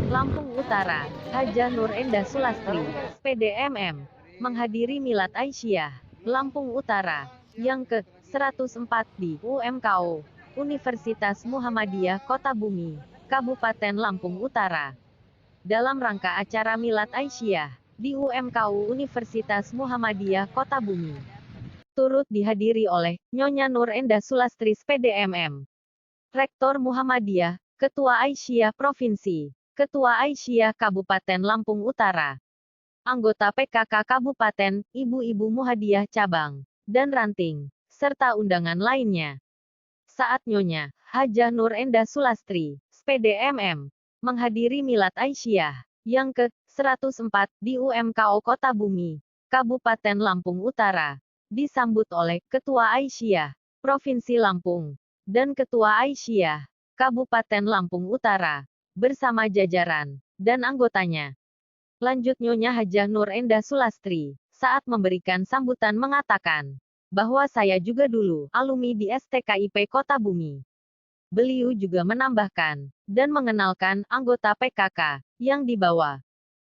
Lampung Utara, Hajah Nur Endah Sulastri, PDMM, menghadiri Milad Aisyah, Lampung Utara, yang ke-104 di UMKO, Universitas Muhammadiyah Kota Bumi, Kabupaten Lampung Utara. Dalam rangka acara Milad Aisyah, di UMKO Universitas Muhammadiyah Kota Bumi, turut dihadiri oleh Nyonya Nur Endah Sulastri PDMM, Rektor Muhammadiyah, Ketua Aisyah Provinsi, Ketua Aisyah Kabupaten Lampung Utara, anggota PKK Kabupaten, Ibu-Ibu Muhammadiyah Cabang, dan Ranting, serta undangan lainnya. Saat Nyonya Hajah Nur Endah Sulastri, PDMM, menghadiri Milad Aisyah, yang ke-104 di UMKO Kota Bumi, Kabupaten Lampung Utara, disambut oleh Ketua Aisyah Provinsi Lampung, dan Ketua Aisyah Kabupaten Lampung Utara, bersama jajaran dan anggotanya. Lanjut Nyonya Hajah Nur Endah Sulastri, saat memberikan sambutan mengatakan, bahwa saya juga dulu alumni di STKIP Kota Bumi. Beliau juga menambahkan, dan mengenalkan anggota PKK, yang dibawa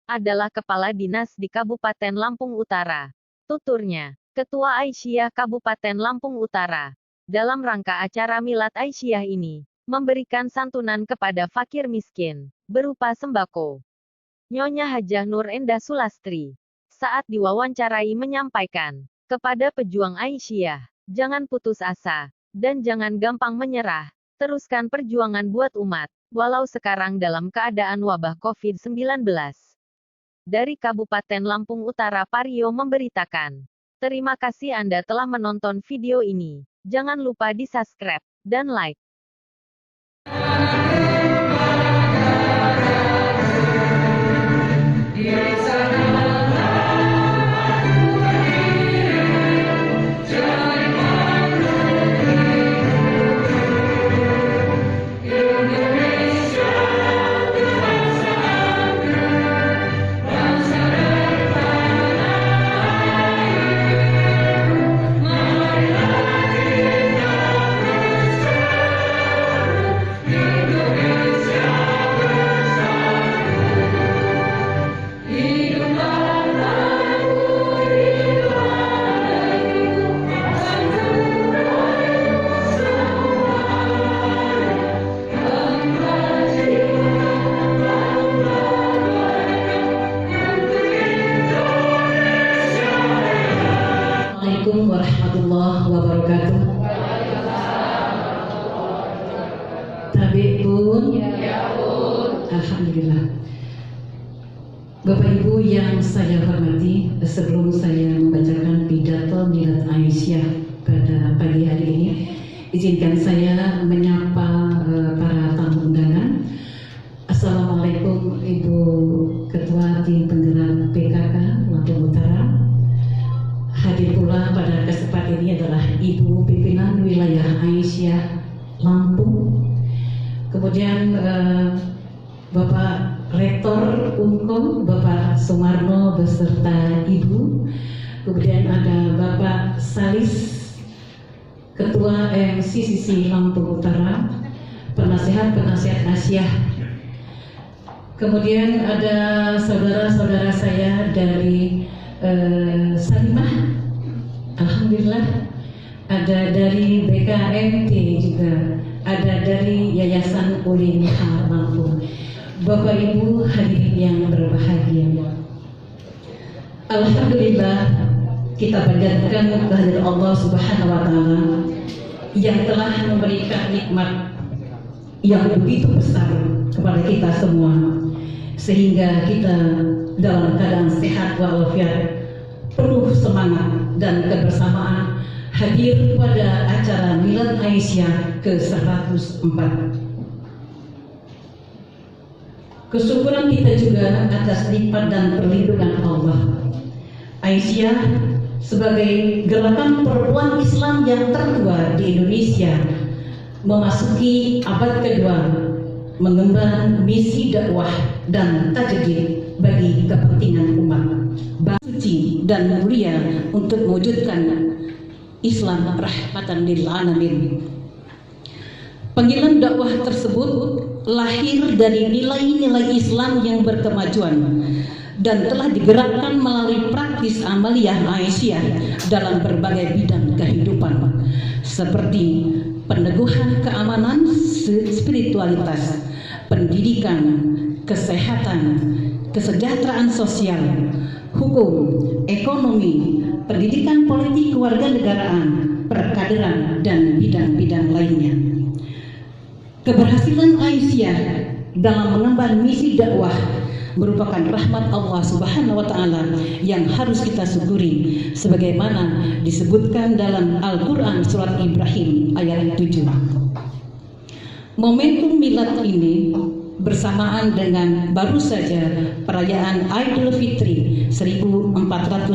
adalah Kepala Dinas di Kabupaten Lampung Utara. Tuturnya, Ketua Aisyah Kabupaten Lampung Utara, dalam rangka acara Milad Aisyah ini, memberikan santunan kepada fakir miskin, berupa sembako. Nyonya Hajah Nur Endah Sulastri, saat diwawancarai menyampaikan, kepada pejuang Aisyah, jangan putus asa, dan jangan gampang menyerah, teruskan perjuangan buat umat, walau sekarang dalam keadaan wabah COVID-19. Dari Kabupaten Lampung Utara Pario memberitakan, terima kasih Anda telah menonton video ini, jangan lupa di-subscribe, dan like. Assalamualaikum warahmatullahi wabarakatuh. Tabik pun, alhamdulillah. Bapak Ibu yang saya hormati, sebelum saya membacakan pidato Milad Aisyah pada pagi hari ini, izinkan saya menyapa para tamu undangan. Assalamualaikum Ibu Ketua Tim Penggerak PKK Lampung Utara. Hadir pula pada kesempatan ini adalah Ibu Pimpinan Wilayah Aisyah Lampung, kemudian Bapak Rektor Unkom, Bapak Sumarno beserta Ibu, kemudian ada Bapak Salis, Ketua MCCC Lampung Utara, penasihat-penasihat Aisyah, kemudian ada saudara-saudara saya dari Salimah, alhamdulillah, ada dari BKMT juga, ada dari Yayasan Ulinha Lampung. Bapak Ibu hadirin yang berbahagia, alhamdulillah kita panjatkan kehadiran Allah Subhanahu wa Ta'ala yang telah memberikan nikmat yang begitu besar kepada kita semua, sehingga kita dalam keadaan sehat walafiat, penuh semangat dan kebersamaan hadir pada acara Milad Aisyah ke-104. Kesyukuran kita juga atas nikmat dan perlindungan Allah. Aisyah sebagai gerakan perempuan Islam yang tertua di Indonesia memasuki abad kedua, mengemban misi dakwah dan tajdid bagi kepentingan umat, suci dan mulia untuk mewujudkan Islam rahmatan lil alamin. Panggilan dakwah tersebut lahir dari nilai-nilai Islam yang berkemajuan dan telah digerakkan melalui praktis amaliyah Aisyah dalam berbagai bidang kehidupan seperti peneguhan keamanan spiritualitas, pendidikan, kesehatan, kesejahteraan sosial, hukum, ekonomi, pendidikan politik kewarganegaraan, perkaderan, dan bidang-bidang lainnya. Keberhasilan Aisyah dalam mengemban misi dakwah merupakan rahmat Allah Subhanahu wa taala yang harus kita syukuri sebagaimana disebutkan dalam Al-Qur'an surat Ibrahim ayat 7. Momentum milad ini bersamaan dengan baru saja perayaan Idul Fitri 1442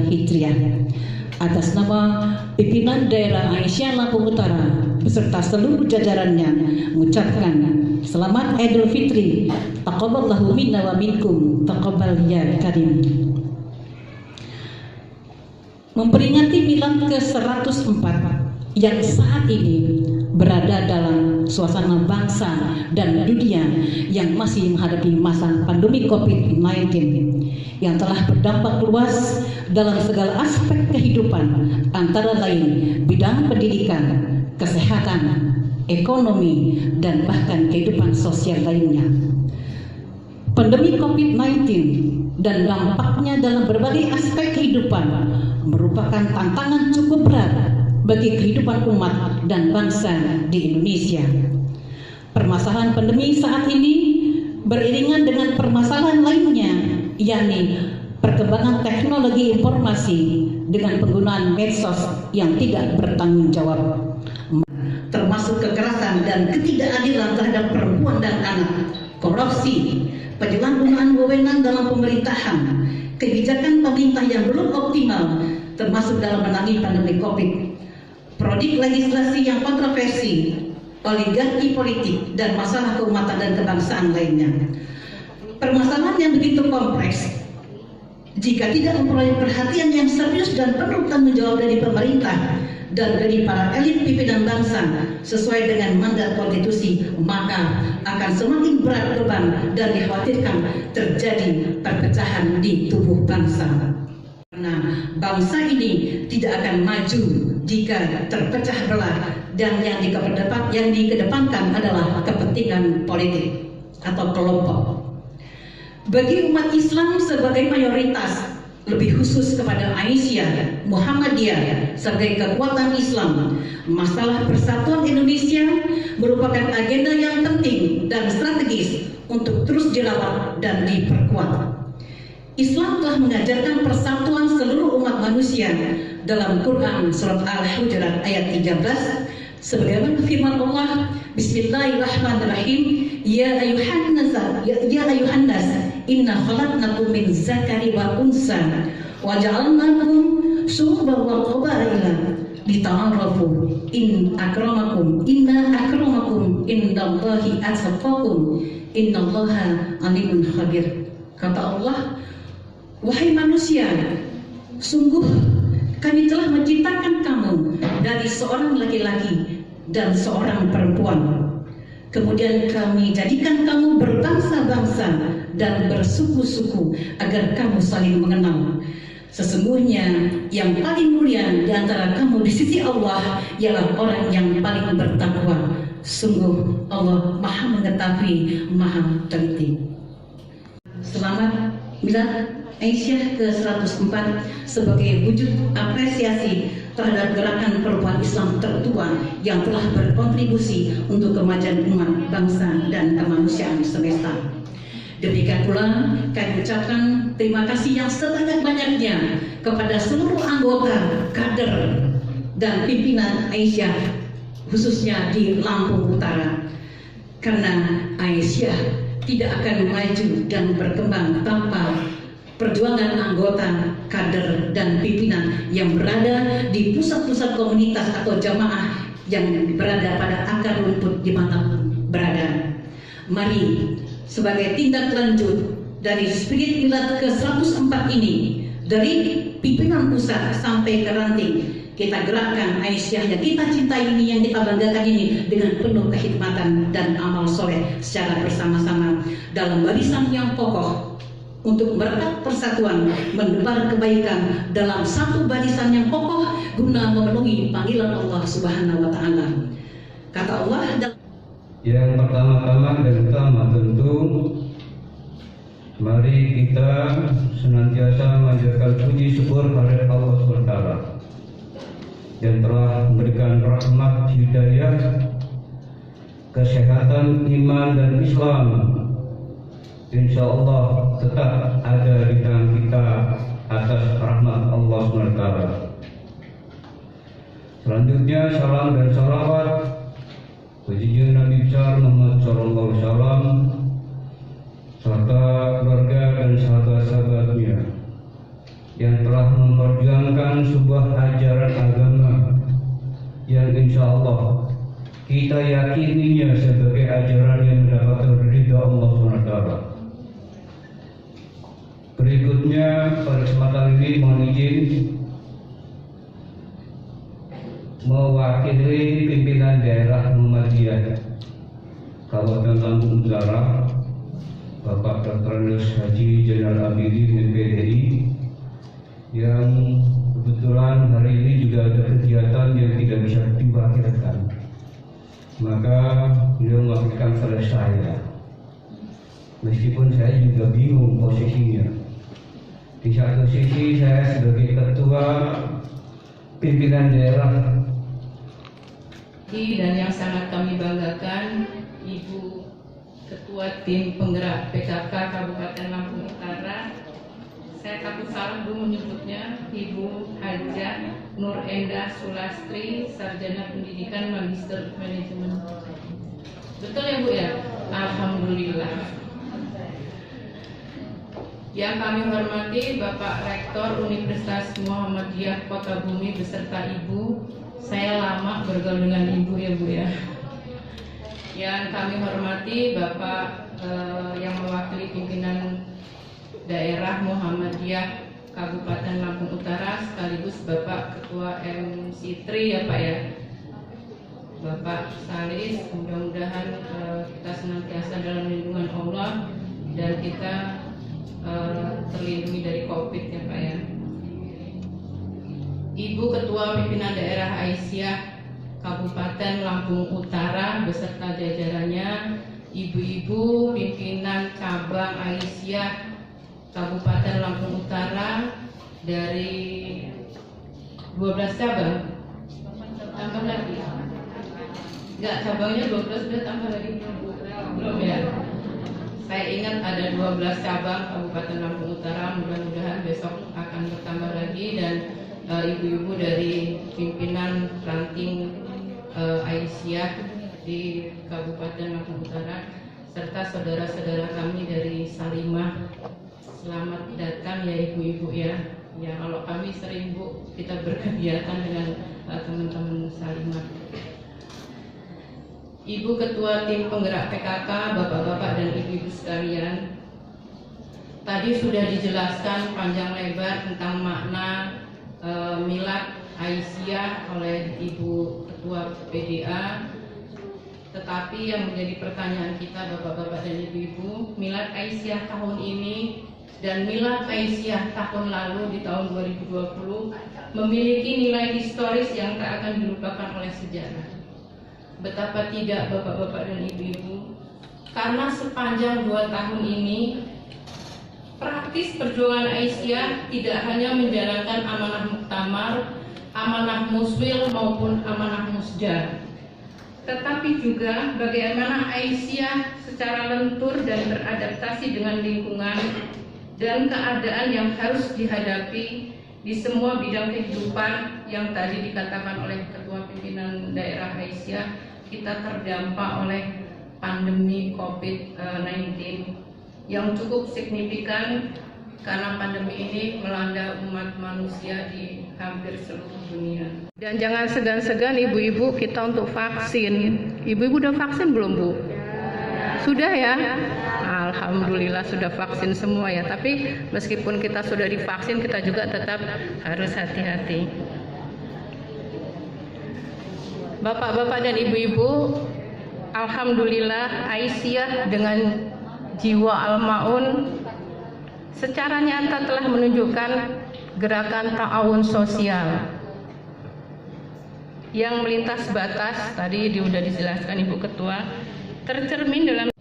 Hijriah. Atas nama pimpinan daerah Aisyah Lampung Utara beserta seluruh jajarannya mengucapkan selamat Idul Fitri, taqabbalallahu minna wa minkum, taqabbal ya karim. Memperingati milad ke-104 yang saat ini berada dalam suasana bangsa dan dunia yang masih menghadapi masa pandemi COVID-19 yang telah berdampak luas dalam segala aspek kehidupan, antara lain bidang pendidikan, kesehatan, ekonomi, dan bahkan kehidupan sosial lainnya. Pandemi COVID-19 dan dampaknya dalam berbagai aspek kehidupan merupakan tantangan cukup berat bagi kehidupan umat dan bangsa di Indonesia. Permasalahan pandemi saat ini beriringan dengan permasalahan lainnya, yakni perkembangan teknologi informasi dengan penggunaan medsos yang tidak bertanggung jawab, termasuk kekerasan dan ketidakadilan terhadap perempuan dan anak, korupsi, penyalahgunaan wewenang dalam pemerintahan, kebijakan pemerintah yang belum optimal, termasuk dalam menangani pandemi COVID, prodik legislasi yang kontroversi, oligarki politik, dan masalah keumatan dan kebangsaan lainnya. Permasalahan yang begitu kompleks, jika tidak memperoleh perhatian yang serius dan penuh tanggung jawab dari pemerintah dan dari para elit pimpinan bangsa sesuai dengan mandat konstitusi, maka akan semakin berat beban dan dikhawatirkan terjadi perpecahan di tubuh bangsa. Karena bangsa ini tidak akan maju jika terpecah belah dan yang dikedepankan adalah kepentingan politik atau kelompok. Bagi umat Islam sebagai mayoritas, lebih khusus kepada Aisyah, Muhammadiyah sebagai kekuatan Islam, masalah persatuan Indonesia merupakan agenda yang penting dan strategis untuk terus dirawat dan diperkuat. Islam telah mengajarkan persatuan seluruh umat manusia dalam Quran surat Al-Hujurat ayat 13 sebagaimana firman Allah, Bismillahirrahmanirrahim, ya ayuhan nas inna khalaqnakum min zakari wa unsa wa ja'alnakum syu'uban wa qabaila lita'arafu inna akramakum indallahi atqakum innallaha alimun khabir. Kata Allah, wahai manusia, sungguh kami telah menciptakan kamu dari seorang laki-laki dan seorang perempuan. Kemudian kami jadikan kamu berbangsa-bangsa dan bersuku-suku agar kamu saling mengenal. Sesungguhnya yang paling mulia di antara kamu di sisi Allah ialah orang yang paling bertakwa. Sungguh Allah Maha Mengetahui, Maha Teliti. Selamat Milad Aisyah ke-104 sebagai wujud apresiasi terhadap gerakan perempuan Islam tertua yang telah berkontribusi untuk kemajuan umat, bangsa, dan kemanusiaan semesta. Demikian pula kami ucapkan terima kasih yang sebanyak-banyaknya kepada seluruh anggota, kader, dan pimpinan Aisyah, khususnya di Lampung Utara. Karena Aisyah tidak akan maju dan berkembang tanpa perjuangan anggota, kader, dan pimpinan yang berada di pusat-pusat komunitas atau jamaah yang berada pada akar rumput di mana berada. Mari sebagai tindak lanjut dari spirit milad ke-104 ini, dari pimpinan pusat sampai ke ranting, Kita gerakkan Aisyah yang kita cintai ini, yang kita banggakan ini dengan penuh kekhidmatan dan amal soleh secara bersama-sama dalam barisan yang kokoh untuk merekat persatuan, menebar kebaikan dalam satu barisan yang kokoh guna memenuhi panggilan Allah Subhanahu wa Ta'ala. Kata Allah yang pertama-tama dan utama tentu mari kita senantiasa menjadikan puji syukur pada Allah SWT yang telah memberikan rahmat hidayah, kesehatan, iman dan Islam. Insya Allah tetap ada di tangan kita atas rahmat Allah SWT. Selanjutnya salam dan salawat bagi Nabi besar Muhammad SAW serta keluarga dan sahabat-sahabatnya yang telah memperjuangkan sebuah ajaran agama yang insya Allah kita yakininya sebagai ajaran yang mendapatkan ridha Allah SWT. Berikutnya pada kesempatan ini mohon izin mewakili pimpinan daerah Muhammadiyah Kabupaten Lampung Utara, Bapak Dr. Haji Zainal Abidin MPDI, yang kebetulan hari ini juga ada kegiatan yang tidak bisa diwakilkan, maka beliau mewakilkan pada saya, meskipun saya juga bingung posisinya. Di satu sisi saya sebagai ketua pimpinan daerah dan yang sangat kami banggakan, Ibu Ketua Tim Penggerak PKK Kabupaten Lampung Utara, saya takut salah dulu menyebutnya, Ibu Hajah Nur Endah Sulastri, Sarjana Pendidikan Magister Manajemen. Betul ya Bu ya? Alhamdulillah. Yang kami hormati Bapak Rektor Universitas Muhammadiyah Kota Bumi beserta Ibu. Saya lama bergaul dengan Ibu ya Bu ya. Yang kami hormati Bapak yang mewakili pimpinan daerah Muhammadiyah Kabupaten Lampung Utara, sekaligus Bapak Ketua MC3 ya Pak ya, Bapak Salis. Mudah-mudahan kita senantiasa dalam lindungan Allah dan kita terlindungi dari COVID ya Pak ya. Ibu Ketua Pimpinan Daerah Aisyah Kabupaten Lampung Utara beserta jajarannya, ibu-ibu pimpinan cabang Aisyah Kabupaten Lampung Utara dari 12 cabang, tambah lagi, enggak, cabangnya 12 sudah, tambah lagi belum ya? Saya ingat ada 12 cabang Kabupaten Lampung Utara, mudah-mudahan besok akan bertambah lagi, dan ibu-ibu dari pimpinan ranting Aisyah di Kabupaten Lampung Utara serta saudara-saudara kami dari Salimah, selamat datang ya ibu-ibu ya. Ya kalau kami sering Bu kita berkegiatan dengan teman-teman Salimah. Ibu Ketua Tim Penggerak PKK, Bapak-bapak dan ibu-ibu sekalian, tadi sudah dijelaskan panjang lebar tentang makna milad Aisyah oleh Ibu Ketua PDA. Tetapi yang menjadi pertanyaan kita Bapak-bapak dan ibu-ibu, milad Aisyah tahun ini dan milad Aisyah tahun lalu di tahun 2020 memiliki nilai historis yang tak akan dilupakan oleh sejarah. Betapa tidak Bapak-bapak dan ibu-ibu, karena sepanjang 2 tahun ini praktis perjuangan Aisyah tidak hanya menjalankan amanah muktamar, amanah muswil maupun amanah musda, tetapi juga bagaimana Aisyah secara lentur dan beradaptasi dengan lingkungan dan keadaan yang harus dihadapi di semua bidang kehidupan yang tadi dikatakan oleh Ketua Pimpinan Daerah Aisyah. Kita terdampak oleh pandemi COVID-19 yang cukup signifikan, karena pandemi ini melanda umat manusia di hampir seluruh dunia. Dan jangan segan-segan ibu-ibu kita untuk vaksin. Ibu-ibu udah vaksin belum Bu? Sudah ya? Alhamdulillah sudah vaksin semua ya. Tapi meskipun kita sudah divaksin, kita juga tetap harus hati-hati. Bapak-bapak dan ibu-ibu, alhamdulillah Aisyah dengan jiwa al-maun secara nyata telah menunjukkan gerakan ta'awun sosial yang melintas batas, tadi sudah dijelaskan Ibu Ketua, tercermin dalam.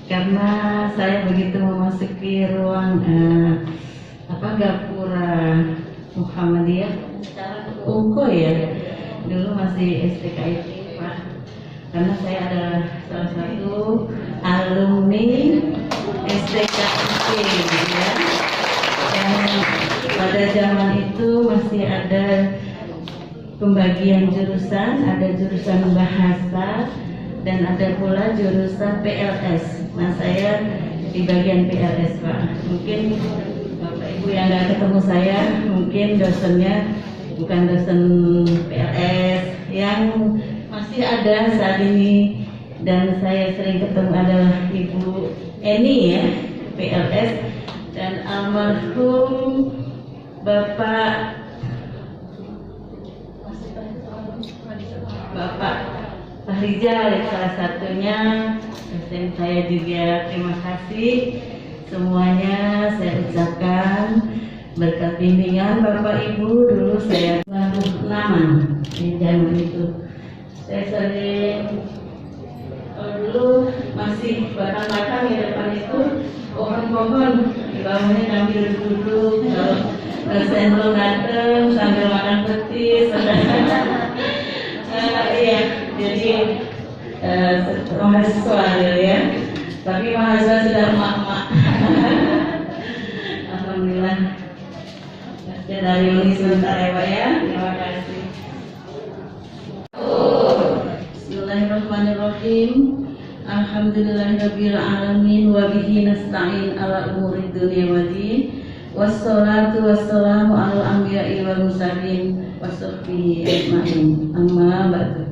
Karena saya begitu memasuki ruang gapura Muhammadiyah UKO ya, dulu masih STKIP Pak, karena saya adalah salah satu alumni STKIP ya, yang pada zaman itu masih ada pembagian jurusan, ada jurusan bahasa dan ada pula jurusan PLS. Nah, saya di bagian PLS Pak. Mungkin Bapak Ibu yang nggak ketemu saya, mungkin dosennya bukan dosen PLS yang masih ada saat ini, dan saya sering ketemu adalah Ibu Eni ya, PLS, dan almarhum Bapak Fahrizal salah satunya. Dan saya juga terima kasih semuanya saya ucapkan berkat bimbingan Bapak Ibu. Dulu saya nama di zaman itu saya sering dulu masih batang-batang di depan itu pohon-pohon, di bawahnya sambil duduk, kalau sendok datang sambil makan petis. Iya, jadi mahasiswa ya, tapi mahasiswa sudah emak-emak. Alhamdulillah. Ya, dari ini sebentar ya Pak ya, terima kasih. Bismillahirrahmanirrahim. Alhamdulillahirabbil alamin wa bihi nasta'in ala umurid dunya waddin. Wassalatu wassalamu ala anbiya'i wal mursalin washabbihi ajmain. Amma ba'du.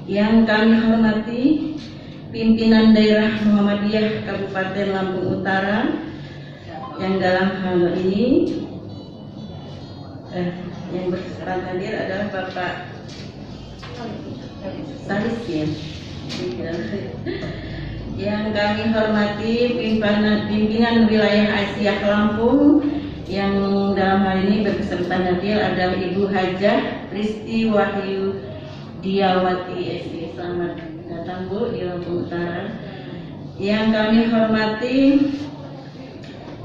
Yang kami hormati pimpinan daerah Muhammadiyah Kabupaten Lampung Utara, yang dalam hal ini yang berkenan hadir adalah Bapak Salis ya. Yang kami hormati pimpinan wilayah Aisyah Lampung, yang dalam hal ini berkenan hadir adalah Ibu Hajah Risti Wahyu Diawati SI. Selamat datang Bu di Lampung Utara. Yang kami hormati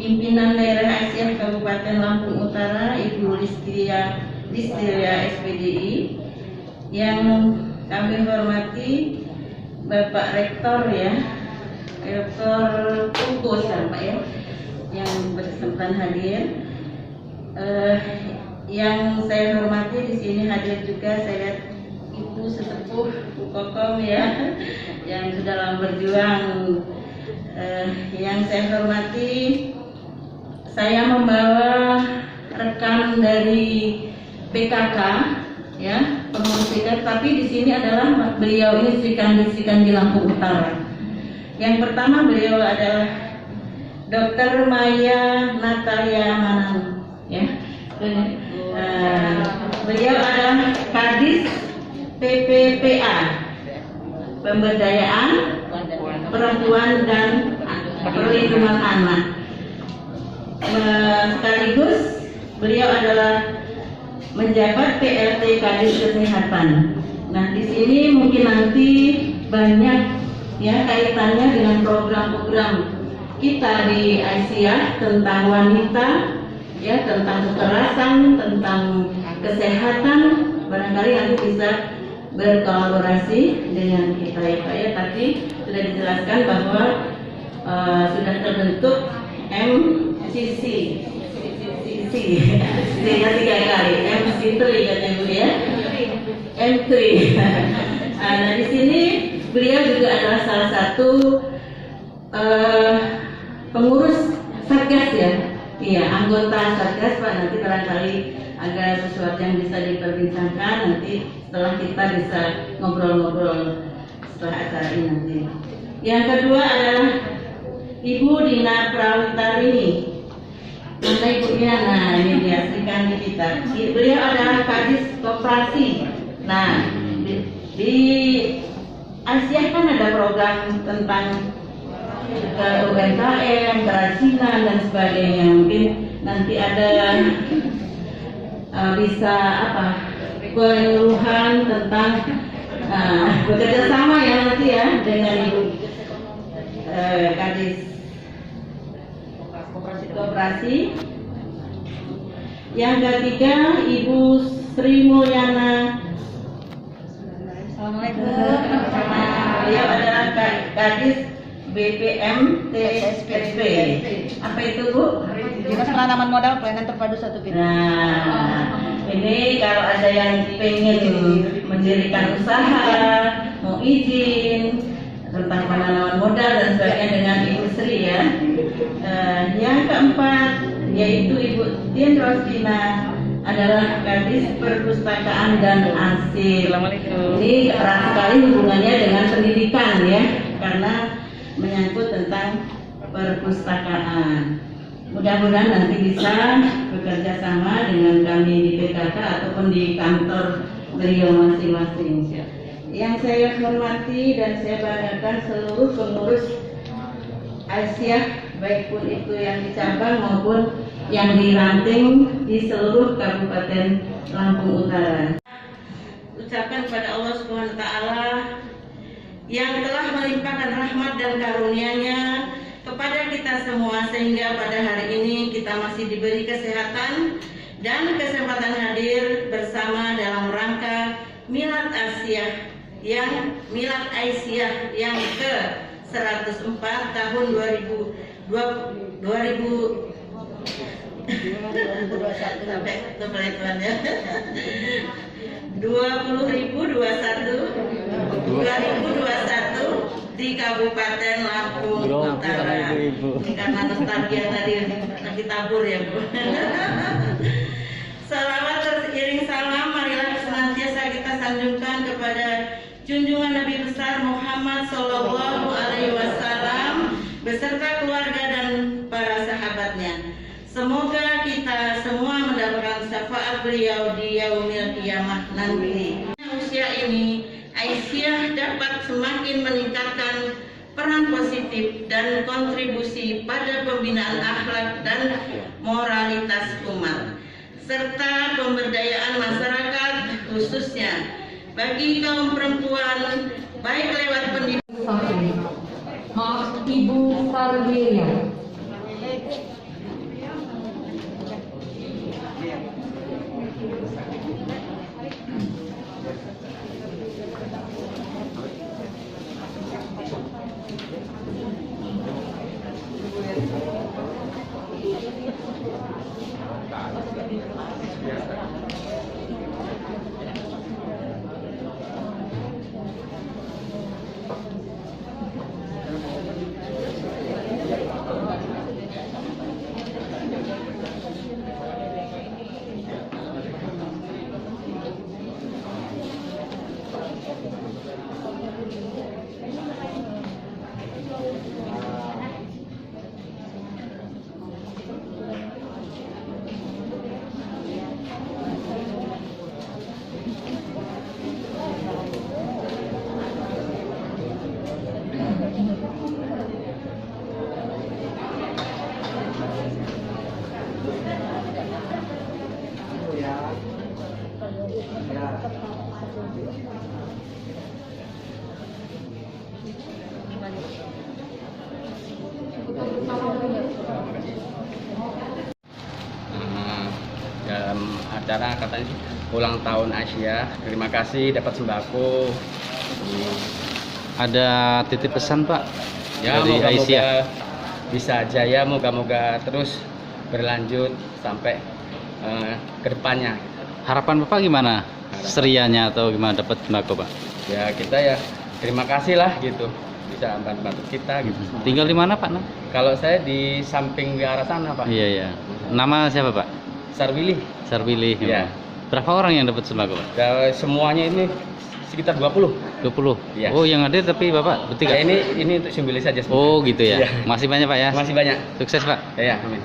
pimpinan daerah Aisyah Kabupaten Lampung Utara, Ibu Listria SPDI. Yang kami hormati Bapak Rektor ya, Rektor Tungkus Pak ya, yang berkesempatan hadir. Yang saya hormati di sini hadir juga saya Ibu Sesepuh Bu Kokom ya, yang sudah lama berjuang. Yang saya hormati, saya membawa rekan dari PKK ya, pengurus PKK, tapi di sini adalah beliau ini sikan di Lampung Utara. Yang pertama beliau adalah Dr. Maya Natalia Manang ya. Beliau adalah Kadis PPPA, Pemberdayaan Perempuan dan Perlindungan Anak. Sekaligus beliau adalah menjabat PLT Kadis Kesehatan. Nah, di sini mungkin nanti banyak ya kaitannya dengan program-program kita di Aisyah tentang wanita, ya, tentang kekerasan, tentang kesehatan. Barangkali nanti bisa berkolaborasi dengan kita ya Pak ya. Tapi sudah dijelaskan bahwa sudah terbentuk MCC. Sehingga 3 kali MC3 katanya Bu ya, M3. Nah, di sini beliau juga adalah salah satu pengurus Satgas ya, iya, anggota Satgas Pak. Nanti barangkali ada sesuatu yang bisa diperbincangkan nanti setelah kita bisa ngobrol-ngobrol setelah acara ini nanti. Yang kedua adalah Ibu Dina Prawitarini. Mana ibunya? Nah, ini dia, Sri Kandi kita. Beliau adalah Kadis Koperasi Nah, di Asia kan ada program tentang UMKM, kerajinan dan sebagainya. Mungkin nanti ada bisa penyuluhan tentang bekerja sama ya nanti ya dengan Ibu Kadis Koperasi. Yang ketiga Ibu Sri Mulyana. Assalamualaikum. Beliau adalah Kadis BPM TSP. Apa itu Bu? Dinas Penanaman Modal Pelayanan Terpadu 1 Pintu. Nah, ini kalau ada yang pengen mendirikan usaha, mau izin tentang penanaman modal dan sebagainya dengan Ibu Sri ya. Yang keempat yaitu Ibu Dian Rosdina adalah Kadis Perpustakaan dan Arsip. Ini erat sekali hubungannya dengan pendidikan ya, karena menyangkut tentang perpustakaan. Mudah-mudahan nanti bisa bekerja sama dengan kami di PKK ataupun di kantor beliau masing-masing. Yang saya hormati dan saya banggakan seluruh pengurus Asia, baik pun itu yang di cabang maupun yang di ranting di seluruh Kabupaten Lampung Utara. Ucapkan kepada Allah Subhanahu wa taala yang telah melimpahkan rahmat dan karunia-Nya kepada kita semua sehingga pada hari ini kita masih diberi kesehatan dan kesempatan hadir bersama dalam rangka Milad Aisyah yang ke 104 tahun 2021 di Kabupaten Lampung Utara. Ini karena nostalgia tadi lagi tabur ya Bu. Salawat teriring salam marilah senantiasa kita sanjungkan kepada junjungan Nabi besar Muhammad Sallallahu Alaihi Wasallam beserta keluarga dan para sahabatnya. Semoga kita semua mendapatkan syafaat beliau di yaumil qiyamah nanti. Usia ini Aisyah dapat semakin meningkatkan peran positif dan kontribusi pada pembinaan akhlak dan moralitas umat serta pemberdayaan masyarakat khususnya bagi kaum perempuan baik lewat pendidikan. Maaf, Ibu Sarwilia. Dalam acara katanya ulang tahun Asia, terima kasih dapat sembako. Ada titip pesan Pak Ya, dari moga-moga Aisyah? bisa jaya, moga-moga terus berlanjut sampai ke depannya. Harapan Bapak gimana? Serianya atau gimana dapat sembako Pak? Ya kita ya terima kasih lah gitu, bisa bantu kita gitu. Tinggal di mana Pak? Kalau saya di samping ke arah sana Pak. Iya ya. Nama siapa Pak? Sarwili. Sarwili. Iya. Berapa orang yang dapat sembako Pak? Semuanya ini sekitar 20. 20. Iya. Oh yang ada tapi Bapak bertiga. Ya, ini untuk Simbili saja. Oh gitu ya. Iya. Masih banyak Pak ya. Masih banyak. Sukses Pak. Ya, amin.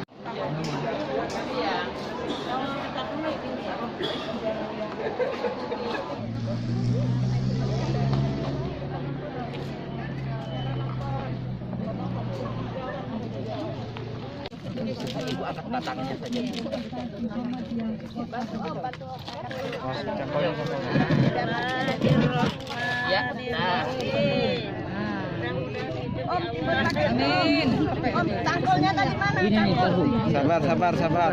Ibu angkat batangnya saja. Ya, nah. Amin. Om, tangkulnya dari mana? Ini nih, tahu. Sabar.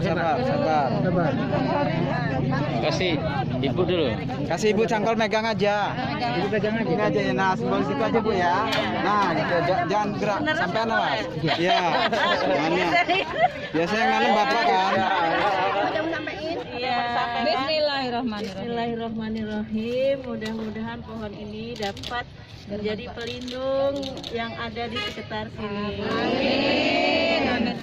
Kasih ibu dulu. Kasih ibu cangkol megang aja. Ibu pegang aja. Ini aja ya. Nah, simbolis itu aja bu ya. Nah, gitu. Jangan gerak sampai awas. Iya. Mana? Biasanya nganem bapak kan. Bismillahirrahmanirrahim. Mudah-mudahan pohon ini dapat menjadi pelindung yang ada di sekitar sini. Amin.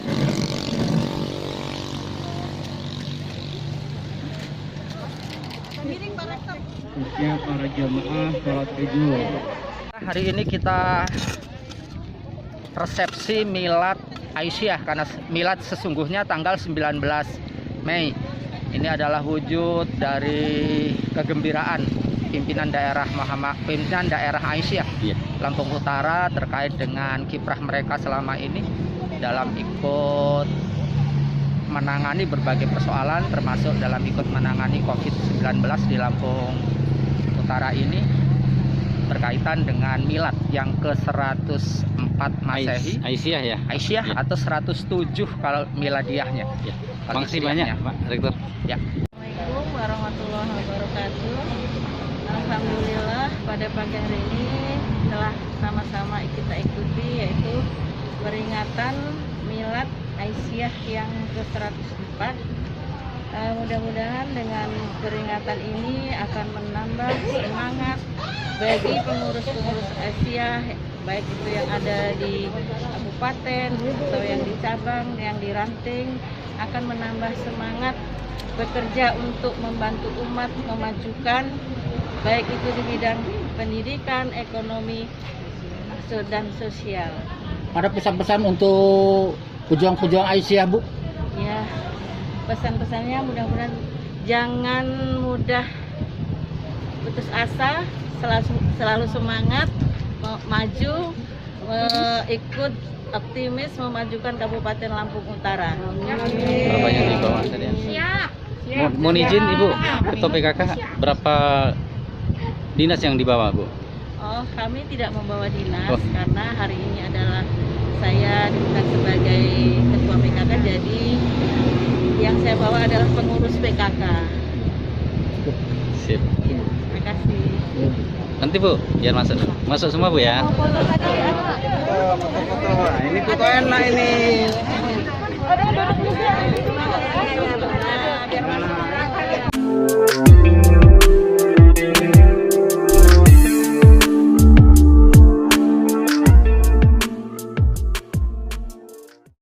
Usia para jamaah sholat Idul. Hari ini kita resepsi milad Aisyah, karena milad sesungguhnya tanggal 19 Mei. Ini adalah wujud dari kegembiraan pimpinan daerah Aisyah Lampung Utara terkait dengan kiprah mereka selama ini dalam ikut menangani berbagai persoalan, termasuk dalam ikut menangani COVID-19 di Lampung Utara ini berkaitan dengan milad yang ke-104 Masehi. Aisyah ya. Aisyah Ya. atau 107 kalau miladiahnya. Ya. Kalau Makasih banyak hijriahnya. Pak Rektor. Ya. Assalamualaikum warahmatullahi wabarakatuh. Alhamdulillah pada pagi hari ini telah sama-sama kita ikuti yaitu peringatan milad Aisyah yang ke-104. Mudah-mudahan dengan peringatan ini akan menambah semangat bagi pengurus-pengurus Aisyah, baik itu yang ada di kabupaten atau yang di cabang, yang di ranting, akan menambah semangat bekerja untuk membantu umat memajukan baik itu di bidang pendidikan, ekonomi, dan sosial. Ada pesan-pesan untuk pejuang-pejuang Aisyah, Bu? Ya, pesan-pesannya mudah-mudahan jangan mudah putus asa, selalu semangat, maju, ikut optimis memajukan Kabupaten Lampung Utara. Berapa yang dibawa tadi? Siap. Mohon izin Ibu, Ketua PKK, berapa dinas yang dibawa, Bu? Oh, kami tidak membawa dinas karena hari ini adalah saya dibuka sebagai Ketua PKK, jadi yang saya bawa adalah pengurus PKK. Sip. Terima kasih. Nanti Bu, biar masuk semua Bu ya. Foto. Ini foto enak ini.